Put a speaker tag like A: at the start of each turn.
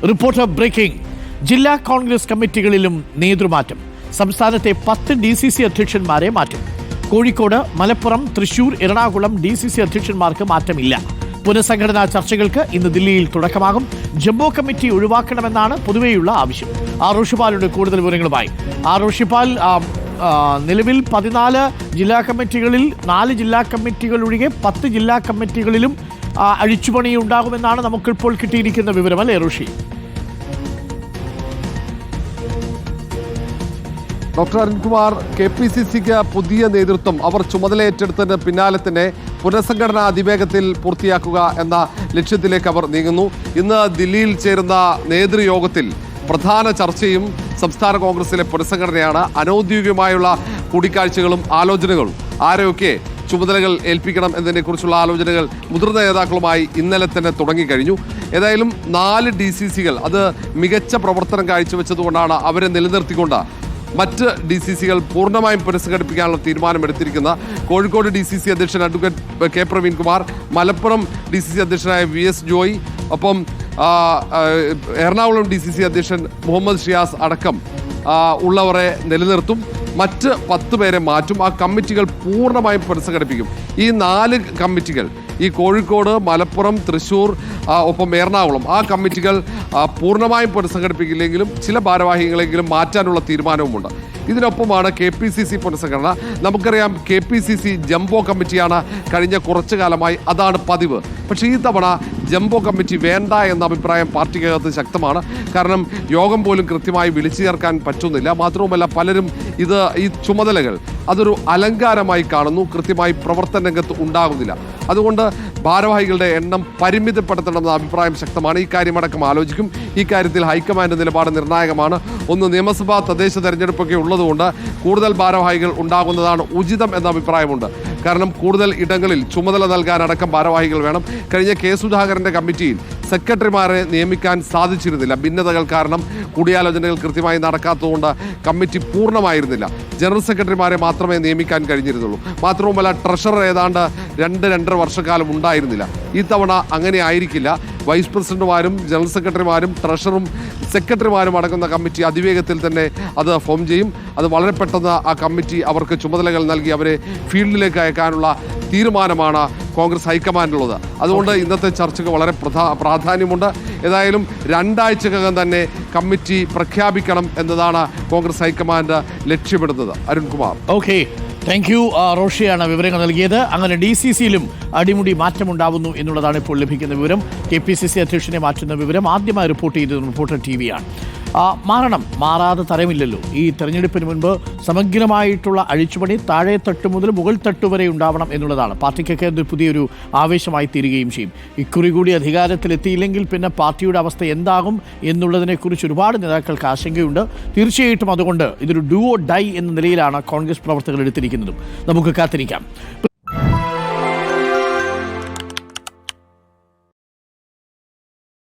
A: Reporter breaking. ജില്ലാ കോൺഗ്രസ് കമ്മിറ്റികളിലും നേതൃമാറ്റം. സംസ്ഥാനത്തെ 10 DCC അധ്യക്ഷന്മാരെ മാറ്റും. കോഴിക്കോട്, മലപ്പുറം, തൃശൂർ, എറണാകുളം DCC അധ്യക്ഷന്മാർക്ക് മാറ്റമില്ല. പുനഃസംഘടനാ ചർച്ചകൾക്ക് ഇന്ന് ദില്ലിയിൽ തുടക്കമാകും. ജംബോ കമ്മിറ്റി ഒഴിവാക്കണമെന്നാണ് പൊതുവെയുള്ള ആവശ്യം. ഷിപാലുണ്ട് കൂടുതൽ വിവരങ്ങളുമായി. ഷിപാൽ, നിലവിൽ 14 ജില്ലാ കമ്മിറ്റികളിൽ 4 ജില്ലാ കമ്മിറ്റികൾ ഒഴികെ 10 ജില്ലാ കമ്മിറ്റികളിലും അഴിച്ചുപണി ഉണ്ടാകുമെന്നാണ് നമുക്കിപ്പോൾ കിട്ടിയിരിക്കുന്ന വിവരം, അല്ലേ ഋഷി?
B: ഡോക്ടർ അരുൺകുമാർ, KPCCക്ക് പുതിയ നേതൃത്വം അവർ ചുമതലയേറ്റെടുത്തതിന് പിന്നാലെ തന്നെ പുനഃസംഘടന അതിവേഗത്തിൽ പൂർത്തിയാക്കുക എന്ന ലക്ഷ്യത്തിലേക്ക് അവർ നീങ്ങുന്നു. ഇന്ന് ദില്ലിയിൽ ചേരുന്ന നേതൃയോഗത്തിൽ പ്രധാന ചർച്ചയും സംസ്ഥാന കോൺഗ്രസിലെ പുനഃസംഘടനയാണ്. അനൗദ്യോഗികമായുള്ള കൂടിക്കാഴ്ചകളും ആലോചനകളും ആരെയൊക്കെ ചുമതലകൾ ഏൽപ്പിക്കണം എന്നതിനെക്കുറിച്ചുള്ള ആലോചനകൾ മുതിർന്ന നേതാക്കളുമായി ഇന്നലെ തന്നെ തുടങ്ങിക്കഴിഞ്ഞു. ഏതായാലും 4 DCCകൾ അത് മികച്ച പ്രവർത്തനം കാഴ്ചവെച്ചതുകൊണ്ടാണ് അവരെ നിലനിർത്തിക്കൊണ്ട് മറ്റ് DCCകൾ പൂർണ്ണമായും പുനഃസംഘടിപ്പിക്കാനുള്ള തീരുമാനമെടുത്തിരിക്കുന്ന കോഴിക്കോട് DCC അധ്യക്ഷൻ advocate K Praveenkumar, Malappuram DCC അധ്യക്ഷനായ VS ജോയ്, ഒപ്പം എറണാകുളം DCC അധ്യക്ഷൻ മുഹമ്മദ് ഷിയാസ് അടക്കം ഉള്ളവരെ നിലനിർത്തും. മറ്റ് 10 പേരെ മാറ്റും. ആ കമ്മിറ്റികൾ പൂർണ്ണമായും പുനഃസംഘടിപ്പിക്കും. ഈ 4 കമ്മിറ്റികൾ, ഈ കോഴിക്കോട്, മലപ്പുറം, തൃശ്ശൂർ, ഒപ്പം എറണാകുളം, ആ കമ്മിറ്റികൾ പൂർണ്ണമായും പുനഃസംഘടിപ്പിക്കില്ലെങ്കിലും ചില ഭാരവാഹികളെങ്കിലും മാറ്റാനുള്ള തീരുമാനവുമുണ്ട്. ഇതിനൊപ്പമാണ് KPCC പുനഃസംഘടന. നമുക്കറിയാം, KPCC ജംബോ കമ്മിറ്റിയാണ് കഴിഞ്ഞ കുറച്ചു കാലമായി, അതാണ് പതിവ്. പക്ഷേ ഈ തവണ ജംബോ കമ്മിറ്റി വേണ്ട എന്ന അഭിപ്രായം പാർട്ടിക്കകത്ത് ശക്തമാണ്. കാരണം യോഗം പോലും കൃത്യമായി വിളിച്ചു ചേർക്കാൻ പറ്റുന്നില്ല. മാത്രവുമല്ല, പലരും ഈ ചുമതലകൾ അതൊരു അലങ്കാരമായി കാണുന്നു, കൃത്യമായി പ്രവർത്തന രംഗത്ത് ഉണ്ടാകുന്നില്ല. അതുകൊണ്ട് ഭാരവാഹികളുടെ എണ്ണം പരിമിതപ്പെടുത്തണമെന്ന അഭിപ്രായം ശക്തമാണ്. ഈ കാര്യമടക്കം ആലോചിക്കും. ഈ കാര്യത്തിൽ ഹൈക്കമാൻഡ് നിലപാട് നിർണായകമാണ്. ഒന്ന്, നിയമസഭാ തദ്ദേശ തെരഞ്ഞെടുപ്പൊക്കെ ഉള്ളതുകൊണ്ട് കൂടുതൽ ഭാരവാഹികൾ ഉണ്ടാകുന്നതാണ് ഉചിതം എന്ന അഭിപ്രായമുണ്ട്. കാരണം കൂടുതൽ ഇടങ്ങളിൽ ചുമതല നൽകാനടക്കം ഭാരവാഹികൾ വേണം. കഴിഞ്ഞ K സുധാകരൻ്റെ കമ്മിറ്റിയിൽ സെക്രട്ടറിമാരെ നിയമിക്കാൻ സാധിച്ചിരുന്നില്ല. ഭിന്നതകൾ കാരണം കൂടിയാലോചനകൾ കൃത്യമായി നടക്കാത്തതുകൊണ്ട് കമ്മിറ്റി പൂർണ്ണമായിരുന്നില്ല. ജനറൽ സെക്രട്ടറിമാരെ മാത്രമേ നിയമിക്കാൻ കഴിഞ്ഞിരുന്നുള്ളൂ. മാത്രവുമല്ല, ട്രഷറർ ഏതാണ്ട് 2-2.5 വർഷക്കാലം ഉണ്ടായിരുന്നില്ല. ഈ തവണ അങ്ങനെ ആയിരിക്കില്ല. വൈസ് പ്രസിഡന്റുമാരും ജനറൽ സെക്രട്ടറിമാരും ട്രഷറും സെക്രട്ടറിമാരും അടങ്ങുന്ന കമ്മിറ്റി അതിവേഗത്തിൽ തന്നെ അത് ഫോം ചെയ്യും. അത് വളരെ പെട്ടെന്ന് ആ കമ്മിറ്റി അവർക്ക് ചുമതലകൾ നൽകി അവരെ ഫീൽഡിലേക്ക് അയക്കാനുള്ള തീരുമാനമാണ് കോൺഗ്രസ് ഹൈക്കമാൻഡിലുള്ളത്. അതുകൊണ്ട് ഇന്നത്തെ ചർച്ചയ്ക്ക് വളരെ പ്രാധാന്യമുണ്ട്. ഏതായാലും 2 ആഴ്ചക്കകം തന്നെ കമ്മിറ്റി പ്രഖ്യാപിക്കണം എന്നതാണ് കോൺഗ്രസ് ഹൈക്കമാൻഡ് ലക്ഷ്യമിടുന്നത്. അരുൺകുമാർ.
A: Okay, thank you. റോഷിയാണ് വിവരങ്ങൾ നൽകിയത്. അങ്ങനെ DCCയിലും അടിമുടി മാറ്റമുണ്ടാവുന്നു എന്നുള്ളതാണ് ഇപ്പോൾ ലഭിക്കുന്ന വിവരം. KPCC അധ്യക്ഷനെ മാറ്റുന്ന വിവരം ആദ്യമായി റിപ്പോർട്ട് ചെയ്തത് റിപ്പോർട്ടർ TV ആണ്. മാറാതെ തരമില്ലല്ലോ. ഈ തെരഞ്ഞെടുപ്പിന് മുൻപ് സമഗ്രമായിട്ടുള്ള അഴിച്ചുപണി താഴെ തട്ട് മുതൽ മുകൾ തട്ട് വരെ ഉണ്ടാവണം എന്നുള്ളതാണ്. പാർട്ടിക്കൊക്കെ അത് പുതിയൊരു ആവേശമായി തീരുകയും ചെയ്യും. ഇക്കുറി കൂടി അധികാരത്തിലെത്തിയില്ലെങ്കിൽ പിന്നെ പാർട്ടിയുടെ അവസ്ഥ എന്താകും എന്നുള്ളതിനെക്കുറിച്ച് ഒരുപാട് നേതാക്കൾക്ക് ആശങ്കയുണ്ട്. തീർച്ചയായിട്ടും അതുകൊണ്ട് ഇതൊരു ഡു ഓർ ഡൈ എന്ന നിലയിലാണ് കോൺഗ്രസ് പ്രവർത്തകർ എടുത്തിരിക്കുന്നതും. നമുക്ക് കാത്തിരിക്കാം.